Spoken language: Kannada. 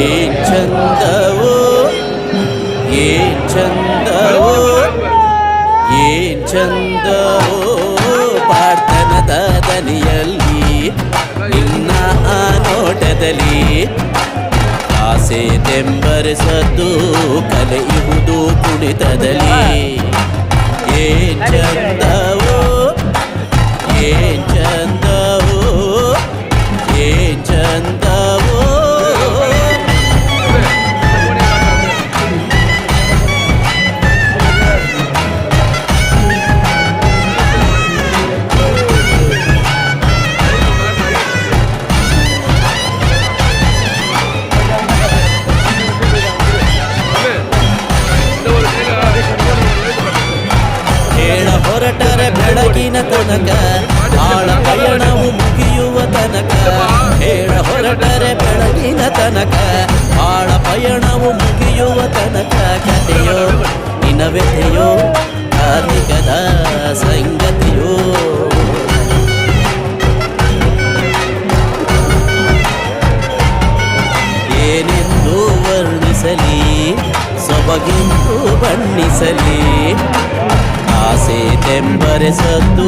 ಏನ್ ಚಂದವೋ ಏನ್ ಚಂದವೋ ಏನ್ ಚಂದವೋ ಪಾರ್ಥನದ ದನಿಯಲ್ಲಿ ನಿನ್ನ ಆ ನೋಟದಲ್ಲಿ ಆಸೆ ತೆಂಬರಿಸದ್ದು ಕಲೆಯುವುದು ಕುಣಿತದಲ್ಲಿ ಏನ್ ಚಂದವೋ ಏನ್ ಚಂದವೋ ಏನ್ ಚಂದವೋ ಹೊರಟರೆ ಬೆಳಗಿನ ತನಕ ಆಳ ಪಯಣವು ಮುಗಿಯುವ ತನಕ ಹೇಳ ಹೊರಟರೆ ಬೆಳಗಿನ ತನಕ ಆಳ ಪಯಣವು ಮುಗಿಯುವ ತನಕ ಕಥೆಯೋ ನಿನವೆತೆಯೋ ಕಾರ್ಮಿಕದ ಸಂಗತಿಯೋ ಏನೆಂದು ವರ್ಣಿಸಲಿ ಸೊಬಗೆಂದು ಬಣ್ಣಿಸಲಿ ಆಸೆ ತೆಂಬರೆಸದ್ದು